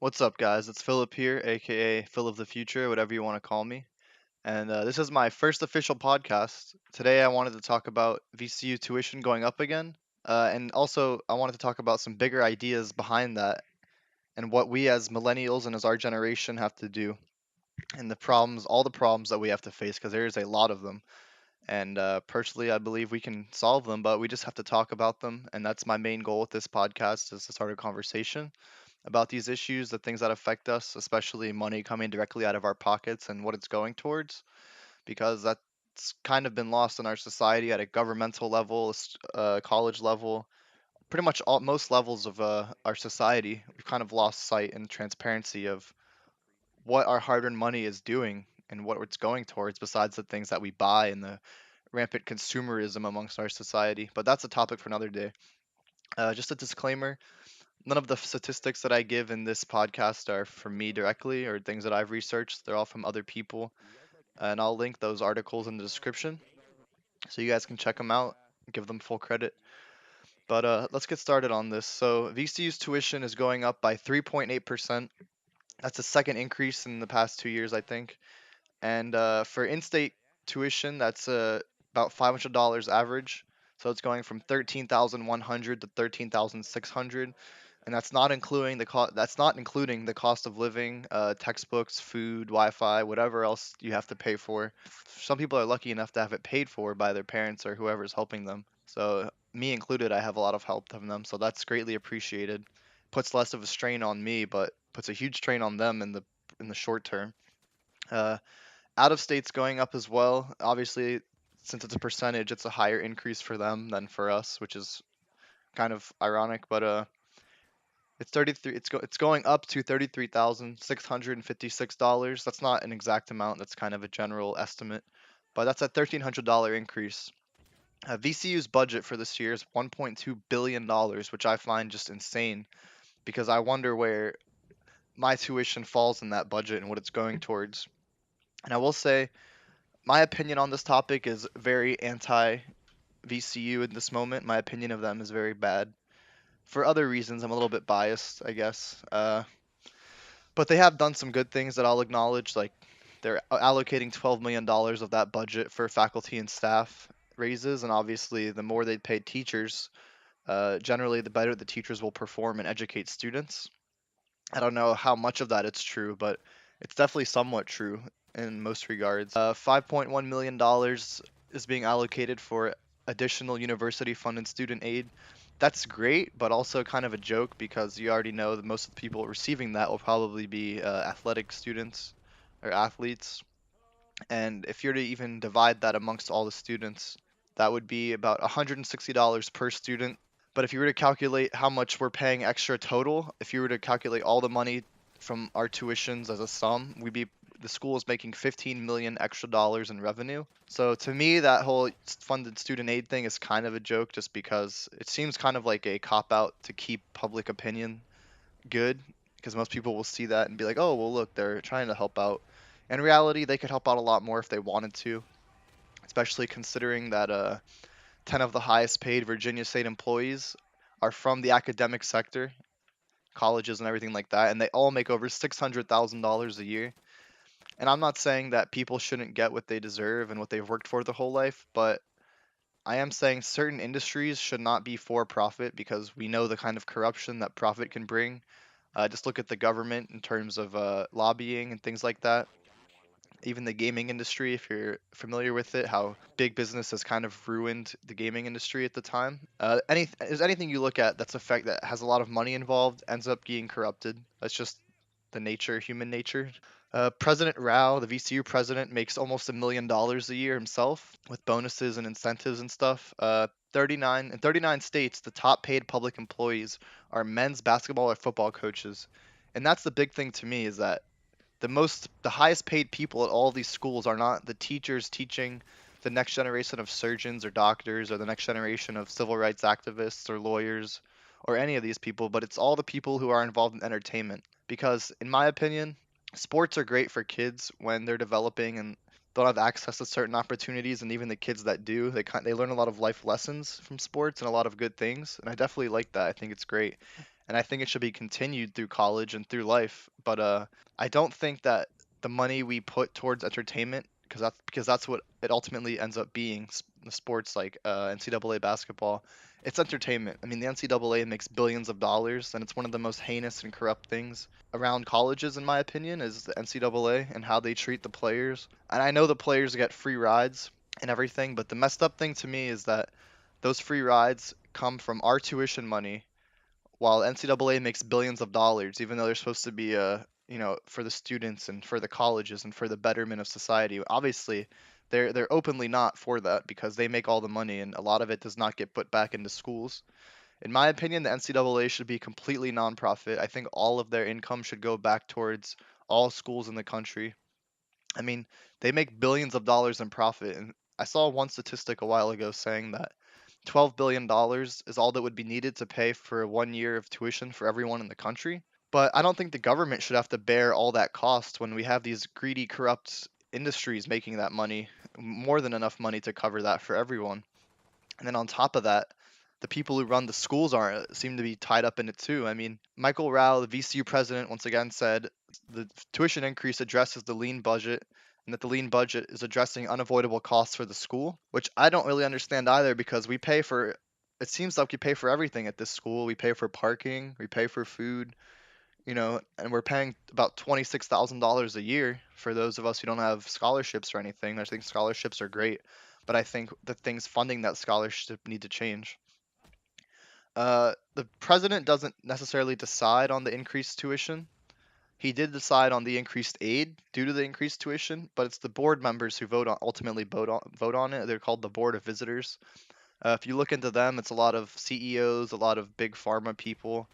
What's up, guys? It's Philip here, aka Phil of the Future, whatever you want to call me. And this is my first official podcast. Today, I wanted to talk about VCU tuition going up again. And also, I wanted to talk about some bigger ideas behind that and what we as millennials and as our generation have to do and the problems, all the problems that we have to face, because there is a lot of them. And personally, I believe we can solve them, but we just have to talk about them. And that's my main goal with this podcast is to start a conversation about these issues, the things that affect us, especially money coming directly out of our pockets and what it's going towards, because that's kind of been lost in our society at a governmental level, college level, pretty much most levels of our society. We've kind of lost sight and transparency of what our hard-earned money is doing and what it's going towards, besides the things that we buy and the rampant consumerism amongst our society. But that's a topic for another day. Just a disclaimer. None of the statistics that I give in this podcast are from me directly or things that I've researched. They're all from other people. And I'll link those articles in the description so you guys can check them out, give them full credit. But let's get started on this. So, VCU's tuition is going up by 3.8%. That's the second increase in the past 2 years, I think. And for in state tuition, that's about $500 average. So it's going from 13,100 to 13,600, and that's not including the cost of living, textbooks, food, Wi-Fi, whatever else you have to pay for. Some people are lucky enough to have it paid for by their parents or whoever's helping them. So me included, I have a lot of help from them, so that's greatly appreciated. Puts less of a strain on me, but puts a huge strain on them in the short term. Uh, Out of state's going up as well. Obviously, since it's a percentage, it's a higher increase for them than for us, which is kind of ironic. But it's 33. It's going up to $33,656. That's not an exact amount. That's kind of a general estimate, but that's a $1,300 increase. VCU's budget for this year is $1.2 billion, which I find just insane because I wonder where my tuition falls in that budget and what it's going towards. And I will say, my opinion on this topic is very anti VCU in this moment. My opinion of them is very bad. For other reasons, I'm a little bit biased, I guess. But they have done some good things that I'll acknowledge, like they're allocating $12 million of that budget for faculty and staff raises, and obviously, the more they pay teachers, generally, the better the teachers will perform and educate students. I don't know how much of that it's true, but it's definitely somewhat true in most regards. $5.1 million is being allocated for additional university funded student aid. That's great, but also kind of a joke because you already know that most of the people receiving that will probably be athletic students or athletes. And if you're to even divide that amongst all the students, that would be about $160 per student. But if you were to calculate how much we're paying extra total, if you were to calculate all the money from our tuitions as a sum, the school is making 15 million extra dollars in revenue. So to me, that whole funded student aid thing is kind of a joke, just because it seems kind of like a cop out to keep public opinion good, because most people will see that and be like, oh, well, look, they're trying to help out. In reality, they could help out a lot more if they wanted to, especially considering that 10 of the highest paid Virginia State employees are from the academic sector, colleges and everything like that, and they all make over $600,000 a year. And I'm not saying that people shouldn't get what they deserve and what they've worked for their whole life, but I am saying certain industries should not be for profit because we know the kind of corruption that profit can bring. Just look at the government in terms of lobbying and things like that. Even the gaming industry, if you're familiar with it, how big business has kind of ruined the gaming industry at the time. Anything you look at that has a lot of money involved ends up getting corrupted. That's just the nature, human nature. President Rao, the VCU president, makes almost $1 million a year himself with bonuses and incentives and stuff. 39 states, the top paid public employees are men's basketball or football coaches, and that's the big thing to me is that the highest paid people at all of these schools are not the teachers teaching the next generation of surgeons or doctors or the next generation of civil rights activists or lawyers or any of these people, but it's all the people who are involved in entertainment. Because in my opinion, sports are great for kids when they're developing and don't have access to certain opportunities, and even the kids that do, they learn a lot of life lessons from sports and a lot of good things, and I definitely like that. I think it's great. and I think it should be continued through college and through life. But I don't think that the money we put towards entertainment, because that's what it ultimately ends up being. The sports like NCAA basketball, it's entertainment. I mean, the NCAA makes billions of dollars, and it's one of the most heinous and corrupt things around colleges, in my opinion, is the NCAA and how they treat the players. And I know the players get free rides and everything, but the messed up thing to me is that those free rides come from our tuition money, while NCAA makes billions of dollars, even though they're supposed to be for the students and for the colleges and for the betterment of society. Obviously, they're openly not for that because they make all the money and a lot of it does not get put back into schools. In my opinion, the NCAA should be completely nonprofit. I think all of their income should go back towards all schools in the country. I mean, they make billions of dollars in profit, and I saw one statistic a while ago saying that $12 billion is all that would be needed to pay for 1 year of tuition for everyone in the country. But I don't think the government should have to bear all that cost when we have these greedy, corrupt industries making that money, more than enough money to cover that for everyone. And then on top of that, the people who run the schools are seem to be tied up in it too. I mean, Michael Rao, the VCU president, once again said the tuition increase addresses the lean budget and that the lean budget is addressing unavoidable costs for the school, which I don't really understand either because we pay for it seems like we pay for everything at this school. We pay for parking, we pay for food, and we're paying about $26,000 a year for those of us who don't have scholarships or anything. I think scholarships are great, but I think the things funding that scholarship need to change. The president doesn't necessarily decide on the increased tuition. He did decide on the increased aid due to the increased tuition, but it's the board members who ultimately vote on it. They're called the board of visitors. If you look into them, it's a lot of CEOs, a lot of big pharma people.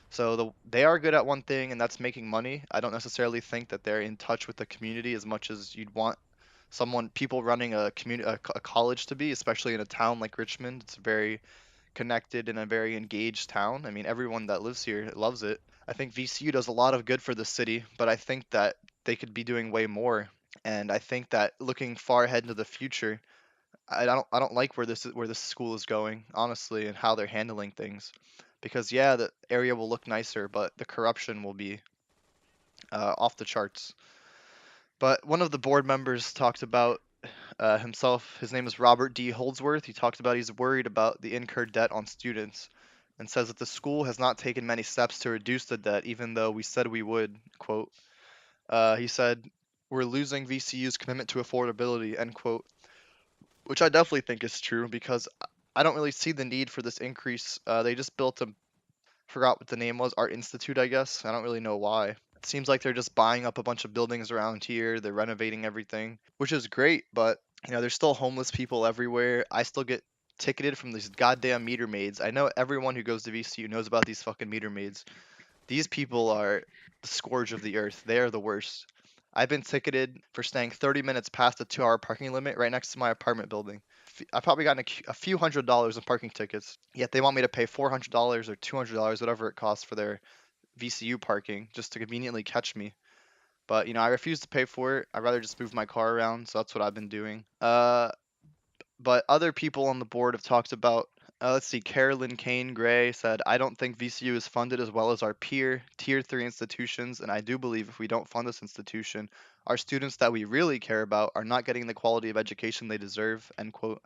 So they are good at one thing, and that's making money. I don't necessarily think that they're in touch with the community as much as you'd want people running a college to be, especially in a town like Richmond. It's very connected and a very engaged town. I mean, everyone that lives here loves it. I think VCU does a lot of good for the city, but I think that they could be doing way more. And I think that looking far ahead into the future, I don't like where this school is going, honestly, and how they're handling things. Because yeah, the area will look nicer, but the corruption will be off the charts. But one of the board members talked about himself. His name is Robert D. Holdsworth. He talked about he's worried about the incurred debt on students and says that the school has not taken many steps to reduce the debt, even though we said we would. Quote. He said, "We're losing VCU's commitment to affordability." End quote. Which I definitely think is true because I don't really see the need for this increase. They just built a forgot what the name was, Art Institute, I guess. I don't really know why. It seems like they're just buying up a bunch of buildings around here. They're renovating everything, which is great, but there's still homeless people everywhere. I still get ticketed from these goddamn meter maids. I know everyone who goes to VCU knows about these fucking meter maids. These people are the scourge of the earth. They are the worst. I've been ticketed for staying 30 minutes past the 2-hour parking limit right next to my apartment building. I've probably gotten a few $100s in parking tickets, yet they want me to pay $400 or $200, whatever it costs for their VCU parking, just to conveniently catch me. But I refuse to pay for it. I'd rather just move my car around, so that's what I've been doing. But other people on the board have talked about. Let's see, Carolyn Kane Gray said, "I don't think VCU is funded as well as our peer Tier 3 institutions, and I do believe if we don't fund this institution, our students that we really care about are not getting the quality of education they deserve." End quote.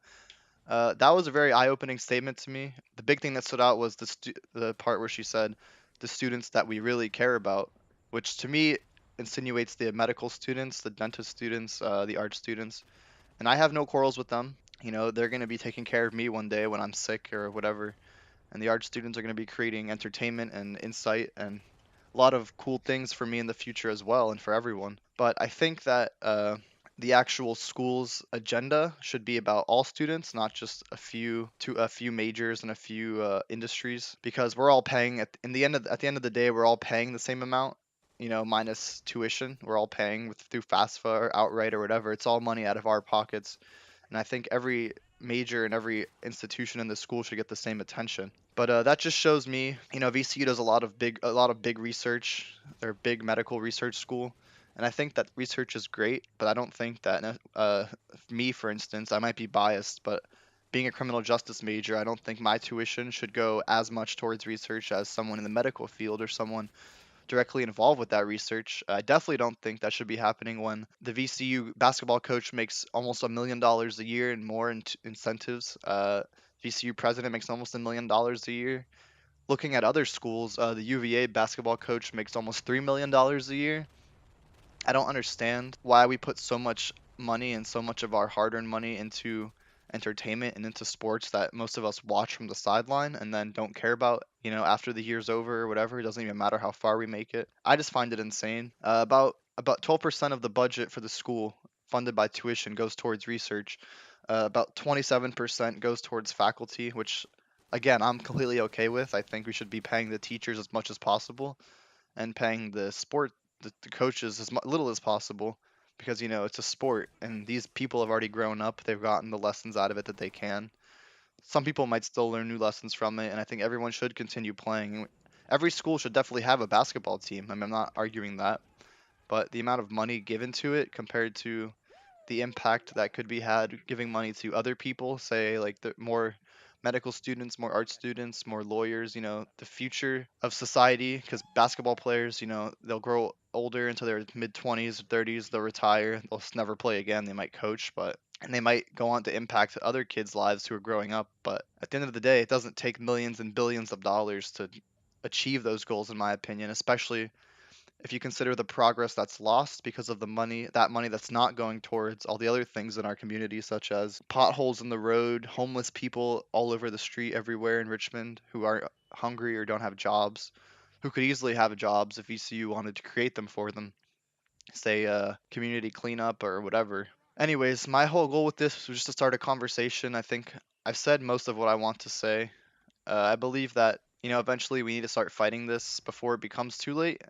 That was a very eye-opening statement to me. The big thing that stood out was the part where she said, "The students that we really care about," which to me insinuates the medical students, the dentist students, the art students, and I have no quarrels with them. They're going to be taking care of me one day when I'm sick or whatever. And the art students are going to be creating entertainment and insight and a lot of cool things for me in the future as well and for everyone. But I think that the actual school's agenda should be about all students, not just a few majors and a few industries, because we're all paying at the end of the day, we're all paying the same amount. Minus tuition, we're all paying through FAFSA or outright or whatever. It's all money out of our pockets, and I think every major and every institution in the school should get the same attention. But that just shows me, VCU does a lot of big research. They're a big medical research school, and I think that research is great. But I don't think that me, for instance, I might be biased, but being a criminal justice major, I don't think my tuition should go as much towards research as someone in the medical field or someone directly involved with that research. I definitely don't think that should be happening when the VCU basketball coach makes almost $1 million a year and more in incentives. VCU president makes almost $1 million a year. Looking at other schools, the UVA basketball coach makes almost $3 million a year. I don't understand why we put so much money and so much of our hard-earned money into entertainment and into sports that most of us watch from the sideline and then don't care about, after the year's over or whatever. It doesn't even matter how far we make it. I just find it insane. About 12% of the budget for the school funded by tuition goes towards research. About 27% goes towards faculty, which again, I'm completely okay with. I think we should be paying the teachers as much as possible and paying the coaches as little as possible because it's a sport and these people have already grown up. They've gotten the lessons out of it that they can. Some people might still learn new lessons from it, and I think everyone should continue playing. Every school should definitely have a basketball team. I mean, I'm not arguing that, but the amount of money given to it compared to the impact that could be had giving money to other people, say like the more medical students, more art students, more lawyers, the future of society, because basketball players, they'll grow older into their mid 20s, 30s, they'll retire, they'll never play again, they might coach, but and they might go on to impact other kids' lives who are growing up, but at the end of the day, it doesn't take millions and billions of dollars to achieve those goals in my opinion, especially if you consider the progress that's lost because of that money that's not going towards all the other things in our community, such as potholes in the road, homeless people all over the street everywhere in Richmond who are hungry or don't have jobs, who could easily have jobs if ECU wanted to create them for them, say community cleanup or whatever. Anyways, my whole goal with this was just to start a conversation. I think I've said most of what I want to say. I believe that, eventually we need to start fighting this before it becomes too late.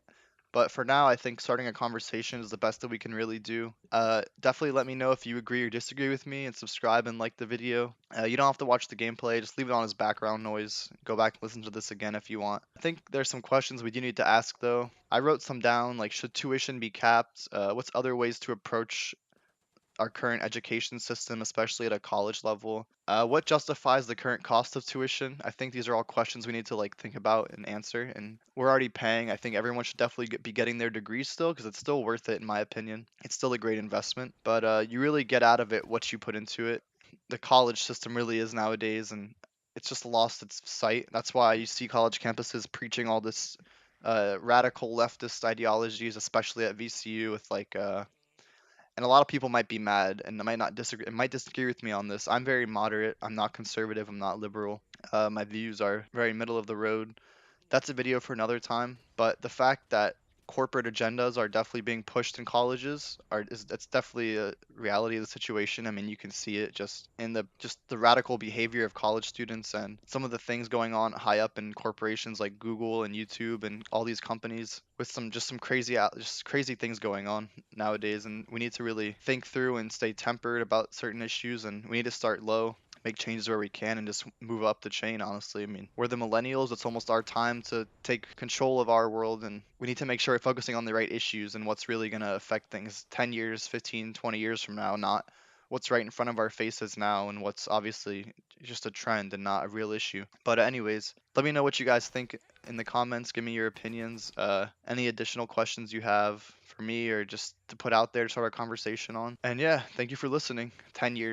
But for now, I think starting a conversation is the best that we can really do. Definitely let me know if you agree or disagree with me and subscribe and like the video. You don't have to watch the gameplay, just leave it on as background noise. Go back and listen to this again if you want. I think there's some questions we do need to ask though. I wrote some down, like should tuition be capped? What's other ways to approach our current education system, especially at a college level? What justifies the current cost of tuition? I think these are all questions we need to like think about and answer. And we're already paying. I think everyone should definitely be getting their degrees still because it's still worth it in my opinion. It's still a great investment, but you really get out of it what you put into it. The college system really is nowadays, and it's just lost its sight. That's why you see college campuses preaching all this radical leftist ideologies, especially at VCU with like and a lot of people might be mad and might not disagree might disagree with me on this. I'm very moderate. I'm not conservative. I'm not liberal. My views are very middle of the road. That's a video for another time. But the fact that corporate agendas are definitely being pushed in colleges that's definitely a reality of the situation. I mean, you can see it just in the radical behavior of college students and some of the things going on high up in corporations like Google and YouTube and all these companies with some crazy just crazy things going on nowadays, and we need to really think through and stay tempered about certain issues, and we need to start low, make changes where we can, and just move up the chain, honestly. I mean, we're the millennials. It's almost our time to take control of our world, and we need to make sure we're focusing on the right issues and what's really going to affect things 10 years, 15, 20 years from now, not what's right in front of our faces now and what's obviously just a trend and not a real issue. But anyways, let me know what you guys think in the comments. Give me your opinions. Any additional questions you have for me or just to put out there to start a conversation on. And yeah, thank you for listening. 10 years.